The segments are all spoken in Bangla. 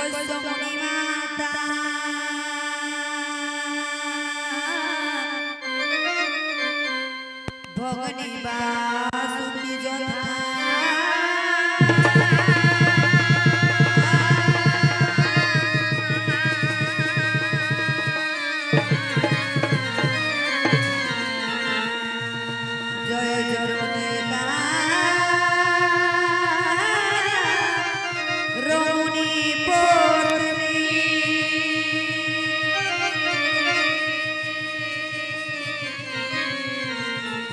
কৈশমণি মাতা ভগনি বাসুকি যথা জয় জরতে রমণী পত্নী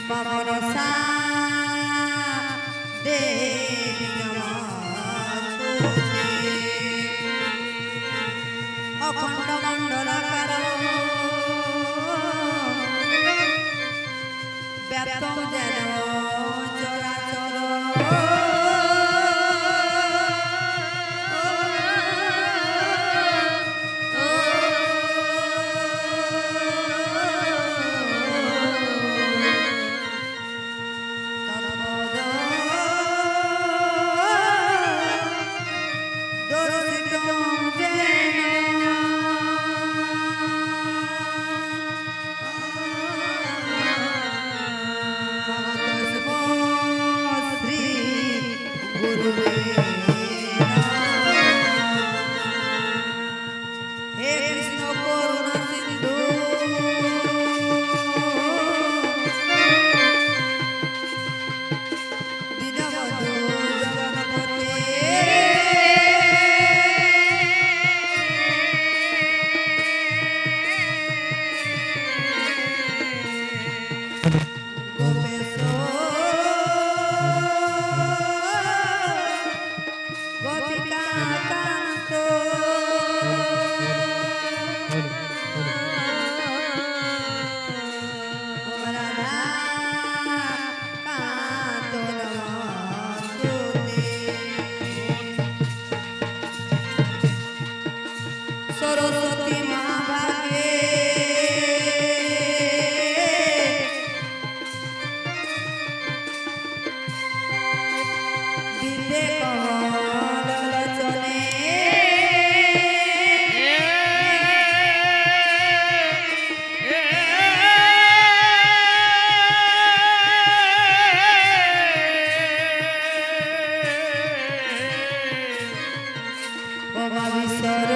মমনসা দেবী নমস্তুতে অখণ্ড মণ্ডলাকার ব্যাপ্ত যেন চরাচর সরস্বতী মা ভাগে দিতে কমল লোচনে ও ভাবিসর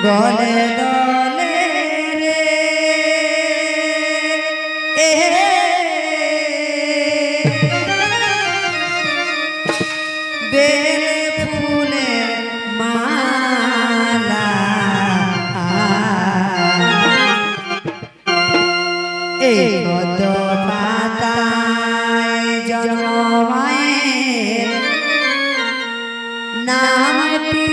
গলে দলে রে বেলে ফুলে মালা এই কত পাতায় জন্মায়ের নামটি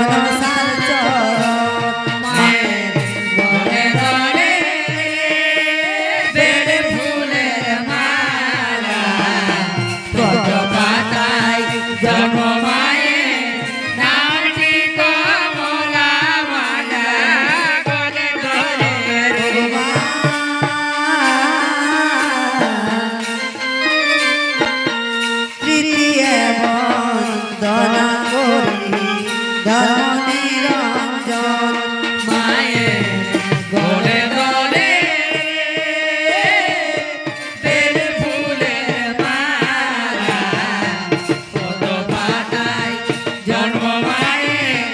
মনসার চরণ মায়ের গলে গলে বেড়ে ফুলের মালা কত পাতায় জন্ম মায়ের নামটি কমলা মালা গলে গলে তৃতীয় বন্দনা করি ধর্ম নিরঞ্জন মায়ের গলে গলে বেড়ে ফুলের মালা কত পাতায় জন্ম মায়ের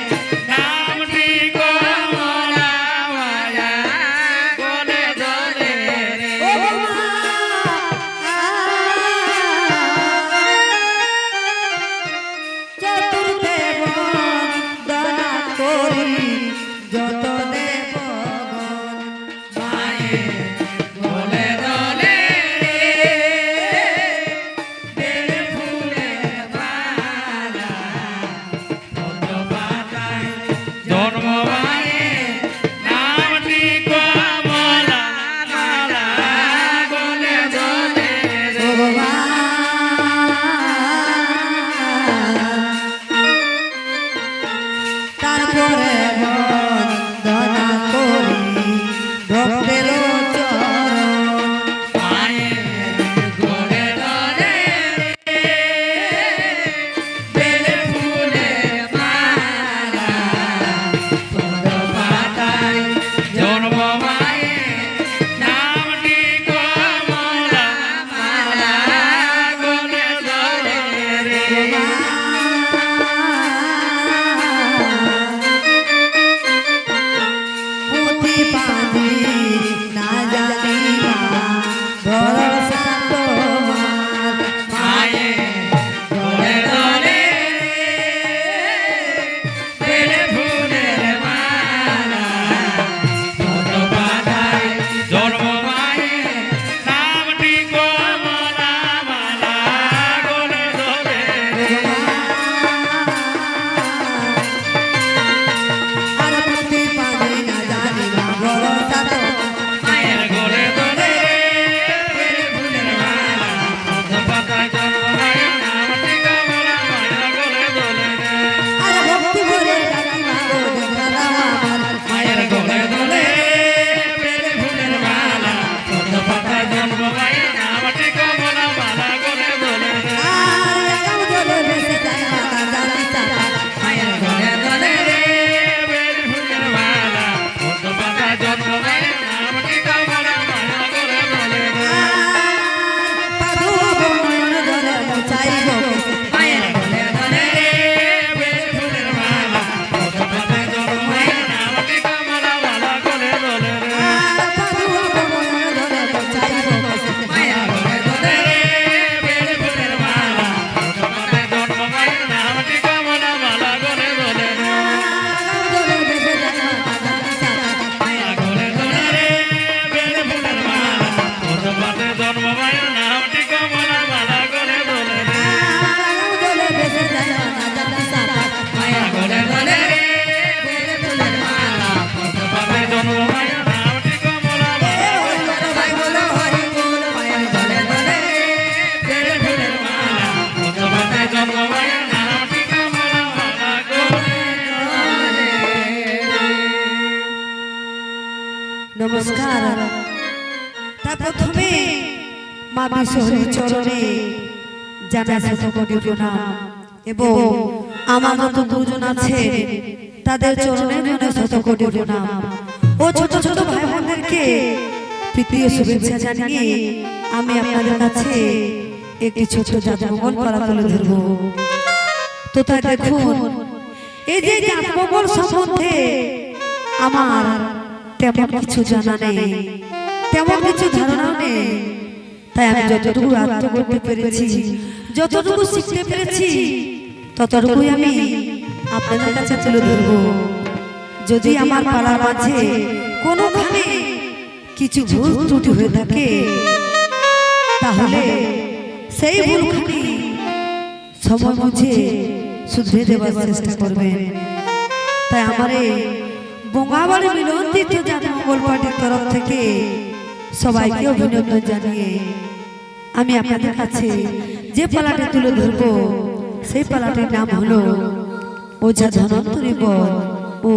নামটি কমলা মালা গলে গলে চতুর্দেব বন্দনা করি যত দেবগণ মায়ের গলে গলে বেড়ে ফুলের মালা কত পাতায় জন্ম মায়ের নামটি কমলা মালা গলে গলে তারপরে বন্দনা করি ভক্তের চরণ মায়ের গলে গলে বেড়ে ফুলের মালা কত পাতায় জন্ম মায়ের নামটি কমলা মালা গলে গলে পুঁথি পাঁজি না জানি মা ভরসা তোমার মায়ের গলে গলে বেড়ে ফুলের মালা কত পাতায় জন্ম মায়ের নামটি কমলা মালা গলে গলে আর পুঁথি পাঁজি না জানি মা ভরসা তোমার মায়ের গলে গলে বেড়ে ফুলের মালা কত পাতায় জন্ম মায়ের নামটি কমলা মালা গলে গলে আর ভক্তি ভরে ডাকি মা গো দেবতা আমার মায়ের গলে গলে বেড়ে ফুলের মালা কত পাতায় জন্ম মায়ের নামটি কমলা মালা গলে গলে আর একাও জলে ভেসে যায় মাতা জানি সারা মায়ের গলে গলে বেড়ে ফুলের মালা কত পাতায় জন্ম মায়ের নামটি কমলা মালা গলে গলে পাদু বমন ধরে মুছাইব মায়ের গলে গলে বেড়ে ফুলের মালা কত পাতায় জন্ম মায়ের নামটি কমলা মালা গলে গলে পাদু বমন ধরে মুছাইব মায়ের গলে গলে বেড়ে ফুলের মালা কত পাতায় জন্ম মায়ের নামটি কমলা মালা গলে গলে জলে ভেসে যায় মাতা জানি সারা মায়ের গলে গলে বেড়ে ফুলের মালা কত পাতায় জন্ম মায়ের নামটি কমলা মালা গলে গলে জলে ভেসে যায় মাতা জানি সারা মায়ের গলে গলে বেড়ে ফুলের মালা কত পাতায় জন্ম মায়ের নামটি কমলা মালা ভাই বলো হরি বল মায়ের গলে গলে বেড়ে ফুলের মালা কত পাতায় জন্ম মায়ের নামটি কমলা মালা গলে গলে নমস্কার তা প্রথমে মা বিশ্বহরীর চরণে জানাই শতকোটি প্রণাম এবং আমার মতো গুরুজন আছে তাদের চরণে জানাই শতকোটি প্রণাম ও ছোট ছোট ভাই বোনদেরকে প্রীতীয় শুভেচ্ছা জানিয়ে আমি আপনাদের কাছে একটি ছোট জাতমঙ্গল করা তুলে ধরব। তো তাই দেখুন এই যে জাতমঙ্গল সম্বন্ধে আমার তেমন কিছু জানা নেই, তেমন কিছু ধারণা নেই, তাই আমি যতটুকু আত্ম করতে পেরেছি, যতটুকু শিখতে পেরেছি, ততটুকুই আমি আপনাদের কাছে তুলে ধরব। যদি আমার পালার মাঝে কোনোখানে কিছু ভুল ত্রুটি হয়ে থাকে তাহলে সেই ভুলখানি সময় বুঝে শুধরে দেওয়ার চেষ্টা করবেন। তাই আমার এই বঙ্গাবাড়ি মিলন তীর্থ যান মঙ্গল পার্টির তরফ থেকে সবাইকে অভিনন্দন জানিয়ে আমি আপনাদের কাছে যে পালাটা তুলে ধরবো সেই পালাটির নাম হলো ওঝা ধনন্তরী বধ ও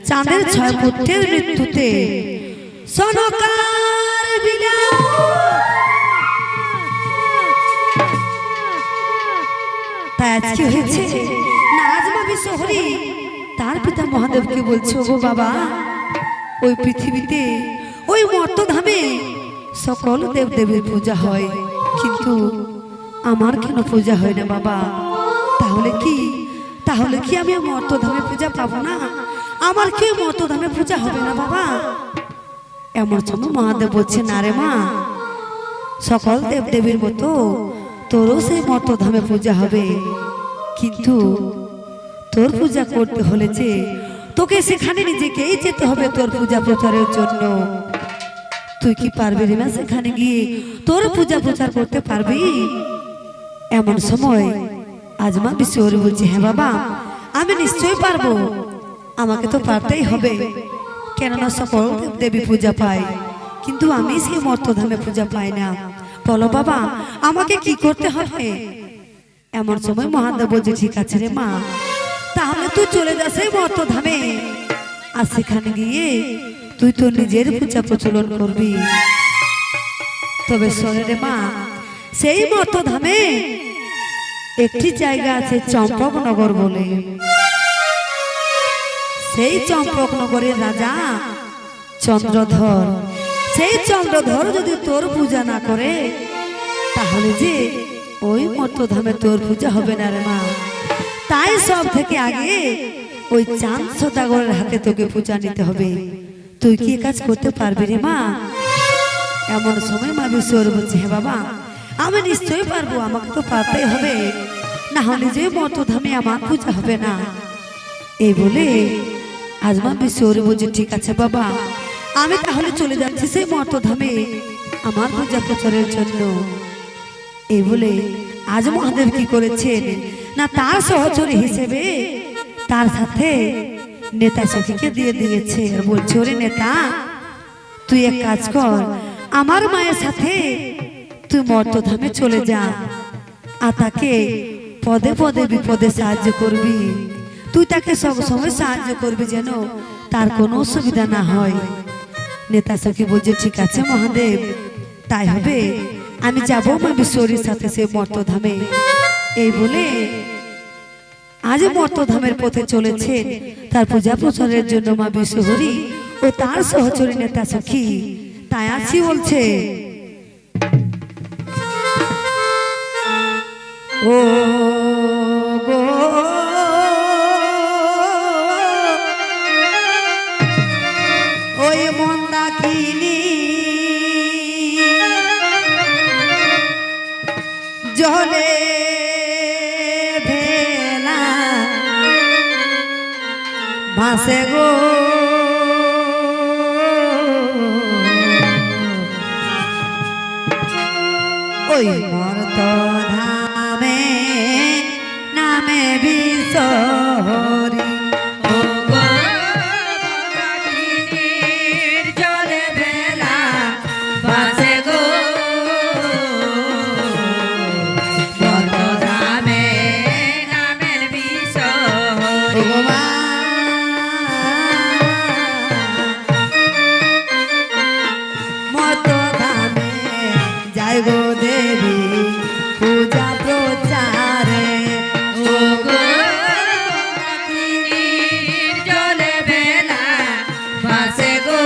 চাঁদের ছয় পুত্রের মৃত্যুতে সনকার বিলাপ। তাই আজকে হয়েছে না আজমা বিশ্বহরি তার পিতা মহাদেবকে বলছে, ওগো বাবা, ওই পৃথিবীতে ওই মর্তধামে সকল দেবদেবীর পূজা হয়, কিন্তু আমার কেন পূজা হয় না বাবা? তাহলে কি আমি মর্তধামে পূজা পাবো না? আমার কি মর্তধামে পূজা হবে না বাবা? এমন সময় মহাদেব বলছে, না রে মা, সকল দেবদেবীর মতো তোরও সেই মর্তধামে পূজা হবে, কিন্তু তোর পূজা করতে হলে যে তোকে সেখানে নিজেকেই যেতে হবে তোর পূজা প্রচারের জন্য। তুই কি পারবি রে মা সেখানে গিয়ে তোর পূজা প্রচার করতে পারবি? এমন সময় আজমা বিশ্বহরি বলছে, হ্যাঁ বাবা, আমি নিশ্চয়ই পারবো, আমাকে তো পারতেই হবে, কেননা সকল দেবী পূজা পায়, কিন্তু আমি সেই মর্তধামে পূজা পাই না। বলো বাবা, আমাকে কি করতে হবে? এমন সময় মহাদেব বলছে, ঠিক আছে রে মা, তাহলে তুই চলে যা সেই মর্তধামে, আর সেখানে গিয়ে তুই তো নিজের পূজা প্রচলন করবি। তবে শোনে রে মা, সেই মর্তধামে একটি জায়গা আছে চম্পকনগর বলে। সেই চম্পকনগরের রাজা চন্দ্রধর, সেই চন্দ্রধর যদি তোর পূজা না করে তাহলে যে ওই মর্তধামে তোর পূজা হবে না রে মা। তাই সব থেকে আগে ওই চাঁদ সদাগরের হাতে তোকে পূজা নিতে হবে। তুই কি কাজ করতে পারবি রে মা? এমন সময় মা বিশ্বহরি বলছে, হ্যাঁ বাবা, আমি নিশ্চয়ই পারবো, আমাকে তো পারতেই হবে, না হলে যে মর্তধামে আমার পূজা হবে না। এই বলে আজমা বিশ্বহরি বলছে, ঠিক আছে বাবা, আমি তাহলে চলে যাচ্ছি সেই মর্তধামে আমার পূজা প্রচারের জন্য। এই বলে আজ মহাদেব কি করেছেন না, তার সহচরী হিসেবে তার সাথে নেতা সখীকে দিয়ে দিয়েছে। বলছে, ওরে নেতা, তুই এক কাজ কর, আমার মায়ের সাথে তুই মর্তধামে চলে যা, আর তাকে পদে পদে বিপদে সাহায্য করবি। তুই তাকে সব সময় সাহায্য করবি যেন তার কোনো অসুবিধা না হয়। নেতা সখী বলছে, ঠিক আছে মহাদেব, তাই হবে, আমি যাবো মা বিশ্বহরির সাথে সে মর্তধামে। এই বলে আজ মর্তধামের পথে চলেছেন তার পূজা প্রচারের জন্য মা বিশ্বহরি ও তার সহচরী নেতা সখী। তাই আছি বলছে, ও গো ওই মন্দাকিনী জলে ভেলা ভাসে গো, ওই মর্তধামে নামে বিশ্বহরি। গো দেবী পূজা প্রচারে, ও গো জলে বেলা ভাসে গো,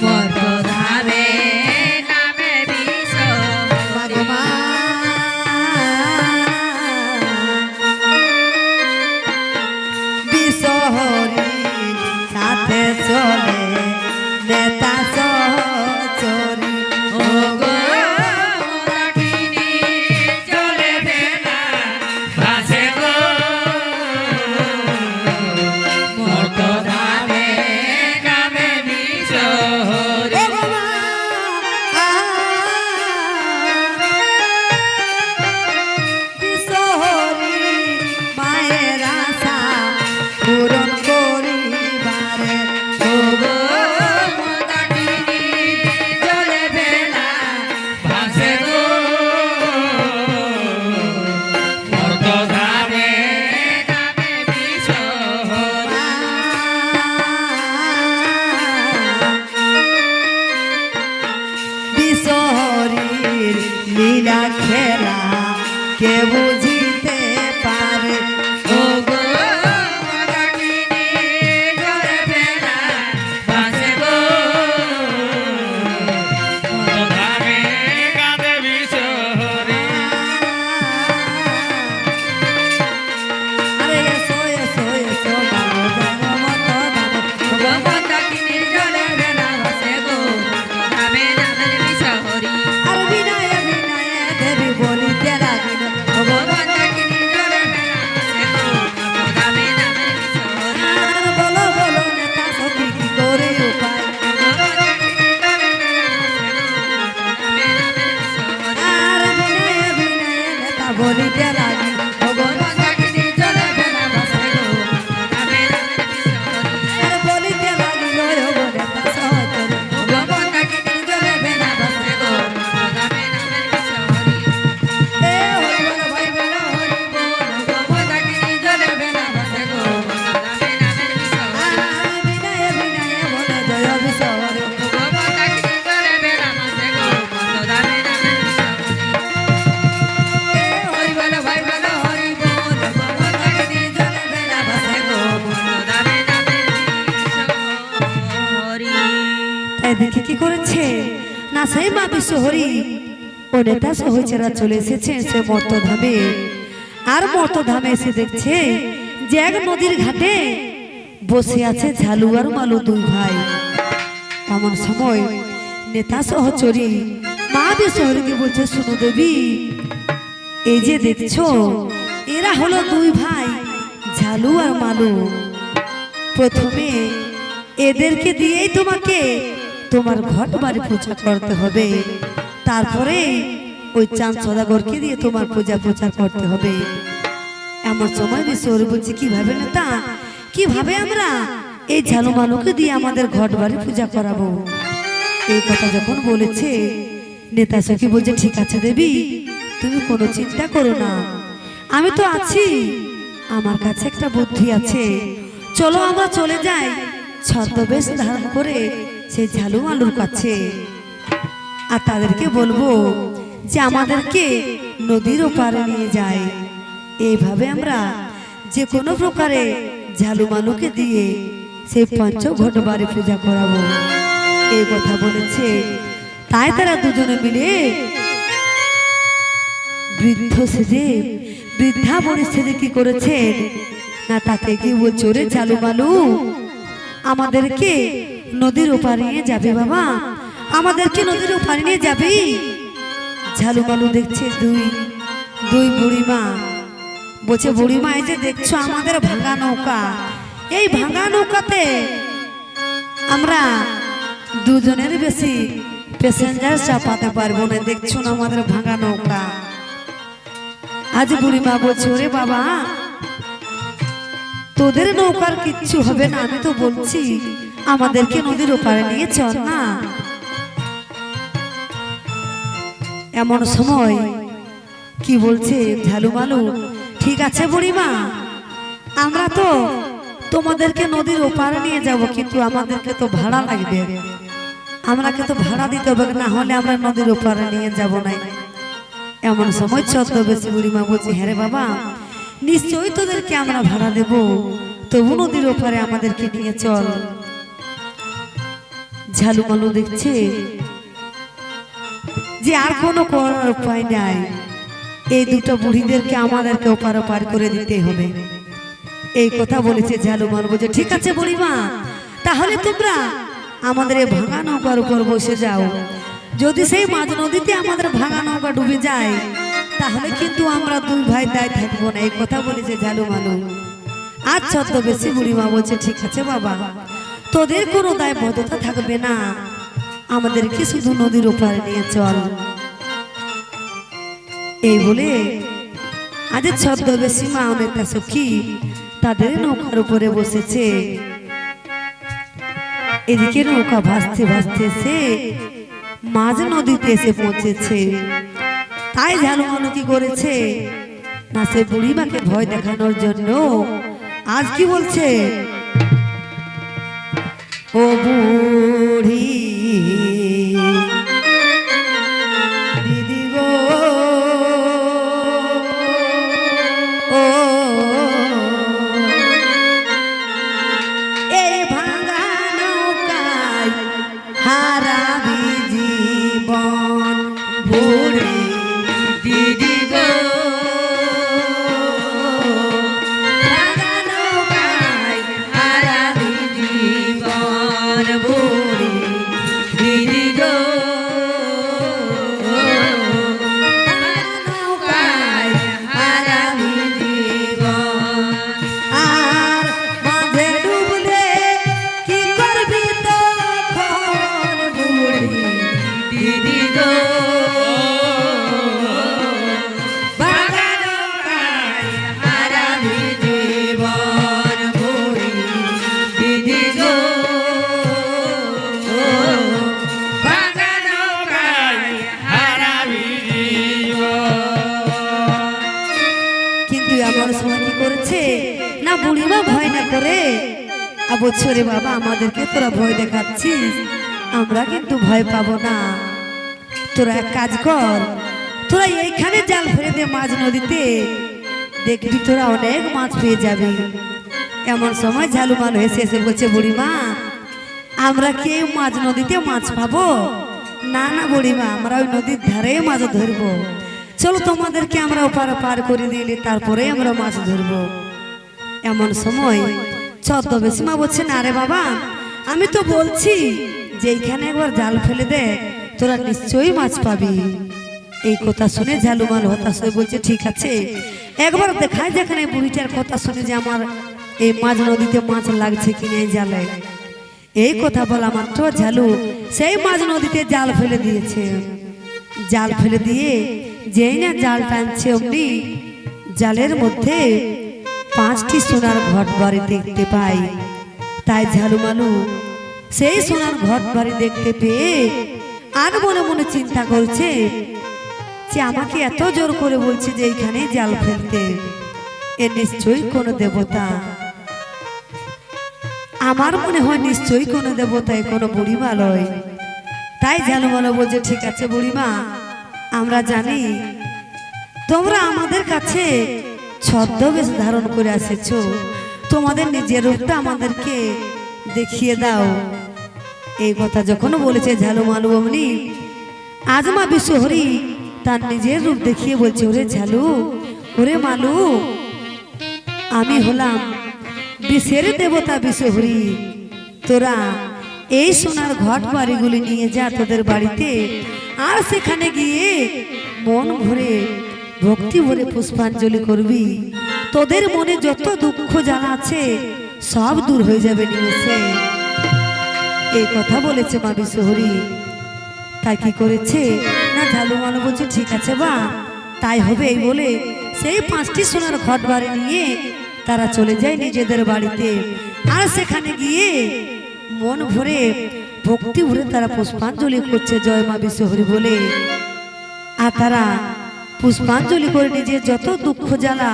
মর্তধামে নামে বিশ্বহরি। বিশ্বহরি সাথে চলে নেতা সহচরী, ও গো জলে বেলা ভাসে গো, মর্তধামে নামে বিশ্বহরি। বিশ্বহরি মায়ের এদিকে কি করেছে না সেই মা বিশ্বহরি ও নেতা সহচেরা চলে এসেছে সে মর্তধামে। আর মর্তধামে এসে দেখছে যে এক নদীর ঘাটে বসে আছে ঝালু আর মালু দুই ভাই। এমন সময় নেতা সহচরী মা বিশ্বহরিকে বলছে, শুনো দেবী, এই যে দেখছো এরা হলো দুই ভাই ঝালু আর মালু। প্রথমে এদেরকে দিয়েই তোমাকে তোমার ঘট বাড়ি পূজা করতে হবে, তারপরে ওই চাঁদ সদাগরকে দিয়ে তোমার পূজা প্রচার করতে হবে। এমন সময় বিশ্বহরি বলছে, কিভাবে নেতা, কিভাবে আমরা এই ঝালু মালুকে দিয়ে আমাদের ঘট বাড়ি পূজা করাবো? এই কথা যখন বলেছে নেতা সখী বলছে, ঠিক আছে দেবী, তুমি কোনো চিন্তা করো না, আমি তো আছি, আমার কাছে একটা বুদ্ধি আছে। চলো আমরা চলে যাই ছদ্মবেশ ধারণ করে সেই ঝালু মালুর কাছে, আর তাদেরকে বলবো যে আমাদেরকে নদীর ওপারে নিয়ে যায়। এইভাবে আমরা যে কোনো প্রকারে ঝালু মালুকে দিয়ে সেই পঞ্চঘট বাড়ি পূজা করাবো। এই কথা বলেছে। তাই তারা দুজনে মিলে বৃদ্ধ সেজে বৃদ্ধা বড়ি সেজে কি করেছে না তাকে কি বলছে, রে ঝালু মালু আমাদেরকে নদীর ওপারে নিয়ে যাবে বাবা, আমাদেরকে নদীর ওপারে নিয়ে যাবে। ঝালু মালু দেখছে দুই বুড়িমা, বলছে বুড়িমা এই যে দেখছো আমাদের ভাঙা নৌকা, এই ভাঙা নৌকাতে আমরা দুজনের বেশি প্যাসেঞ্জার চাপাতে পারবো না, দেখছো না আমাদের ভাঙা নৌকা। আজ বুড়িমা বলছে, ওরে বাবা তোদের নৌকার কিচ্ছু হবে না, আমি তো বলছি আমাদেরকে নদীর ওপারে নিয়ে চল না। এমন সময় কি বলছে ঝালু মালু, ঠিক আছে বুড়িমা, আমরা তো তোমাদেরকে নদীর ওপারে নিয়ে যাব, কিন্তু আমাদেরকে তো ভাড়া লাগবে, আমরাকে তো ভাড়া দিতে হবে, না হলে আমরা নদীর ওপারে নিয়ে যাব না। এমন সময় ছদ্মবেশী বুড়িমা বলছে, হ্যাঁ রে বাবা, নিশ্চয়ই তোদেরকে আমরা ভাড়া দেব, তবু নদীর ওপারে আমাদেরকে নিয়ে চল। ঝালু মালু দেখছে যে আর কোনো করার উপায় নাই, এই দুটো বুড়িদেরকে আমাদেরকে ওপার পার করে দিতে হবে। এই কথা বলেছে ঝালু মালু বলছে, ঠিক আছে বুড়িমা, তাহলে তোমরা আমাদের এই ভাঙা নৌকার উপর বসে যাও, যদি সেই মাঝ নদীতে আমাদের ভাঙা নৌকা ডুবে যায় তাহলে কিন্তু আমরা দুই ভাই দায় থাকবো না। এই কথা বলেছে ঝালু মালু। আর ছদ্মবেশী বুড়িমা বলছে, ঠিক আছে বাবা, তোদের কোনো দায়বদ্ধতা থাকবে না, আমাদেরকে শুধু নদীর ওপারে নিয়ে চল। এই বলে আজ ছদ্মবেশী মা অনেকটা সখী তাদের নৌকার উপরে বসেছে। এদিকে নৌকা ভাসতে ভাসতে এসে মাঝ নদীতে এসে পৌঁছেছে। তাই ঝালু মালু কি করেছে না সে বুড়িমাকে ভয় দেখানোর জন্য আজ কি বলছে, ও বুড়ি দিদি গো, ও এই ভাঙা নৌকায় হারাবি জীবন, বুড়ি দিদি গো, ভাঙা নৌকায় হারাবি জীবন, বুড়ি দিদি গো, ভাঙা নৌকায় হারাবি জীবন। আর মাঝে ডুবলে কি করবি তখন, বুড়ি দিদি গো, ভাঙা নৌকায় হারাবি জীবন, বুড়ি দিদি গো, ভাঙা নৌকায় হারাবি জীবন। কিন্তু এমন সময় কি করেছে না বুড়িমা ভয় না করে বলছে, রে বাবা আমাদেরকে তোরা ভয় দেখাচ্ছিস, আমরা কিন্তু ভয় পাবো না, তোরা এক কাজ কর, তোরা এইখানে জাল ফেলে দে মাঝ নদীতে, দেখবি তোরা অনেক মাছ পেয়ে যাবি। এমন সময় ঝালু মালু হেসে এসে বলছে, বুড়িমা আমরা কি এই মাঝ নদীতে মাছ পাবো? না না বুড়িমা, আমরা ওই নদীর ধারে মাছ ধরবো। চলো তোমাদেরকে আমরা ওপার পার করে দিলে তারপরে আমরা মাছ ধরবো। এমন সময় ছদ্মবেশী মা বলছে, না রে বাবা, আমি তো বলছি যে এইখানে একবার জাল ফেলে দে, তোরা নিশ্চয়ই মাছ পাবি। এই কথা শুনে ঝালুমাল হতাশ হয়ে বলছে, ঠিক আছে, একবার দেখায় যেখানে বুড়িটার কথা শুনে যে আমার এই মাঝ নদীতে মাছ লাগছে কিনে জালে। এই কথা বলা মাত্র ঝালু সেই মাঝ নদীতে জাল ফেলে দিয়েছে। জাল ফেলে দিয়ে যেই না জাল টানছে অমনি জালের মধ্যে 5টি সোনার ঘট বাড়ি দেখতে পাই। তাই ঝালুমালু সেই সোনার ঘট বাড়ি দেখতে পেয়ে আর মনে মনে চিন্তা করছে যে আমাকে এত জোর করে বলছে যে এইখানে জাল ফেলতে, এ নিশ্চয়ই কোনো দেবতা। আমার মনে হয় নিশ্চয়ই কোনো দেবতায়, কোনো বুড়িমা লয়। তাই ঝালুমালু বলছে, ঠিক আছে বুড়িমা, আমরা জানি তোমরা আমাদের কাছে ছদ্মবেশ ধারণ করে এসেছো, তোমাদের নিজের রূপটা আমাদেরকে দেখিয়ে দাও। এই কথা যখন বলেছে ঝালুমালু অমনি আজমা বিশ্বহরি তার নিজের রূপ দেখিয়ে বলছে, ওরে ঝালু, ওরে মালু, আমি হলাম বিষের দেবতা বিশ্বহরি। তোরা এই সোনার ঘট বাড়িগুলি নিয়ে যা তোদের বাড়িতে, আর সেখানে গিয়ে মন ভরে ভক্তি ভরে পুষ্পাঞ্জলি করবি। তোদের মনে যত দুঃখ জ্বালা আছে সব দূর হয়ে যাবে নিমেষে। এই কথা বলেছে মা বিশ্বহরি। তাই কি করেছে না ঝালুমালু বলছে, ঠিক আছে বা তাই হবে। এই বলে সেই 5টি সোনার ঘট বাড়ি নিয়ে তারা চলে যায় নিজেদের বাড়িতে, আর সেখানে গিয়ে মন ভরে ভক্তি ভরে তারা পুষ্পাঞ্জলি করছে জয় মা বিশ্বহরি বলে। আর তারা পুষ্পাঞ্জলি করে নিজের যত দুঃখ জ্বালা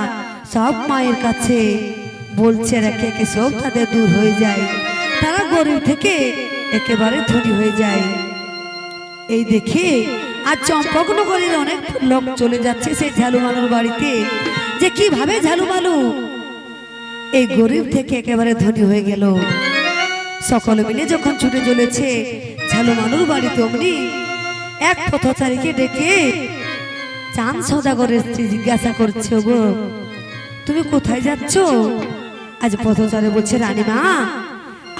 সব মায়ের কাছে বলছে, একে একে সব তাদের দূর হয়ে যায়। তারা গরিব থেকে একেবারে ধনী হয়ে যায়। এই দেখে আর চম্পকনগরের অনেক লোক চলে যাচ্ছে সেই ঝালুমালুর বাড়িতে, যে কিভাবে ঝালুমালু এই গরিব থেকে একেবারে ধনী হয়ে গেল। সকলে মিলে যখন ছুটে চলেছে ঝালুমালুর বাড়িতে, অমনি এক পথচারীকে ডেকে চাঁদ সওদাগরের স্ত্রী জিজ্ঞাসা করছে, গো তুমি কোথায় যাচ্ছ? আজ পথচারী বলছে, রানীমা,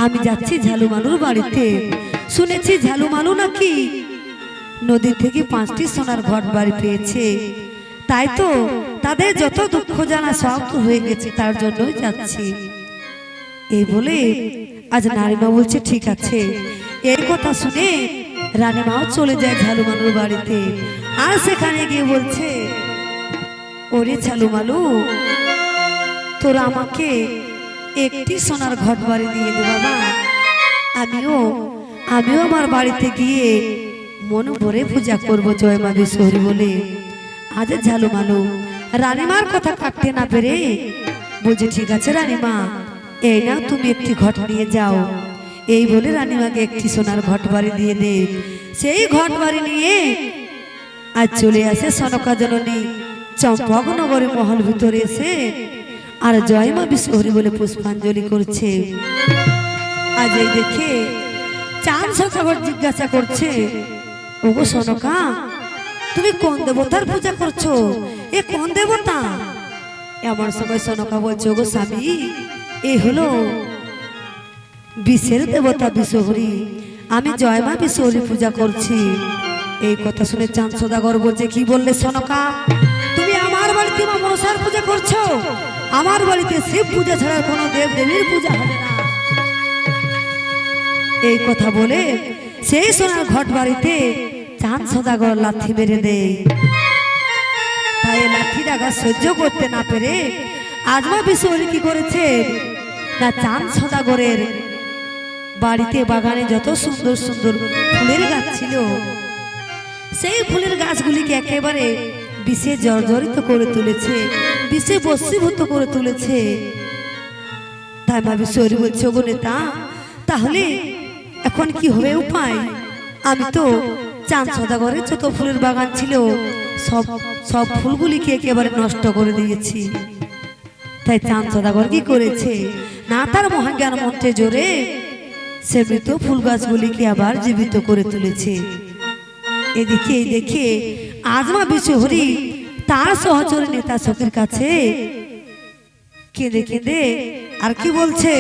আমি যাচ্ছি ঝালুমালুর বাড়িতে। শুনেছি ঝালুমালু নাকি নদী থেকে 5টি সোনার ঘট বাড়ি পেয়েছে, তাই তো তাদের যত দুঃখ জানা সব হয়ে গেছে, তার জন্যই যাচ্ছি। এই বলে আজ নারীমা বলছে, ঠিক আছে। এই কথা শুনে রানীমাও চলে যায় ঝালুমালুর বাড়িতে, আর সেখানে গিয়ে বলছে, ওরে ঝালুমালু, তোরা আমাকে একটি সোনার ঘট বাড়ি দিয়ে দে বাবা, আমিও আমার বাড়িতে গিয়ে মন ভরে পূজা করবো জয় মা বিশ্বহরি বলে। আজ ঝালুমালু রানীমার কথা কাটতে না পেরে বলছে, ঠিক আছে রানীমা, এই নাও তুমি একটি ঘট নিয়ে যাও। এই বলে রানীমাকে একটি সোনার ঘট বাড়ি দিয়ে দে। সেই ঘট বাড়ি নিয়ে আজ চলে আসে সনকা জননী চম্পকনগরের মহল ভিতরে এসে আর জয় মা বিশ্বহরি বলে পুষ্পাঞ্জলি করছে। আজ এই দেখে চাঁদ সওদাগর জিজ্ঞাসা করছে, ওগো সনকা, তুমি কোন দেবতার পূজা করছো? এ কোন দেবতা? এমন সময় সনকা বলছে, ওগো স্বামী, এ হলো বিষের দেবতা বিশ্বহরি, আমি জয় মা বিশ্বহরি পূজা করছি। এই কথা শুনে চাঁদ সওদাগর বলছে, কি বললে সনকা, তুমি আমার বাড়িতে মা মনসার পূজা করছো? আমার বাড়িতে শিব পূজা ছাড়া কোনো দেব দেবীর পূজা হবে না। এই কথা বলে সেই সোনার ঘট বাড়িতে চাঁদ সওদাগর লাথি মেরে দেয়। তাই লাঠির আঘাত সহ্য করতে না পেরে আজমা বিশ্বহরি কি করেছে না, চাঁদ সওদাগরের বাড়িতে বাগানে যত সুন্দর সুন্দর ফুলের গাছ ছিল, সেই ফুলের গাছগুলিকে একেবারে বিষে জর্জরিত করে তুলেছে, বিষে বশীভূত করে তুলেছে। তাই মা বিশ্বহরি বলছে, ওগো নেতা, তাহলে এখন কি হবে উপায়? আমি তো চাঁদ সওদাগরের যত ফুলের বাগান ছিল সব ফুলগুলিকে একেবারে নষ্ট করে দিয়েছি। তাই চাঁদ সওদাগর কি করেছে না, তার মহাজ্ঞান মন্ত্রে জোরে সে মৃত ফুল গাছগুলিকে আবার জীবিত করে তুলেছে। এদিকে এই দেখে আজমা বিশ্বহরি তার সহচরী নেতা শোকের কাছে কেঁদে কেঁদে আর কি বলছে,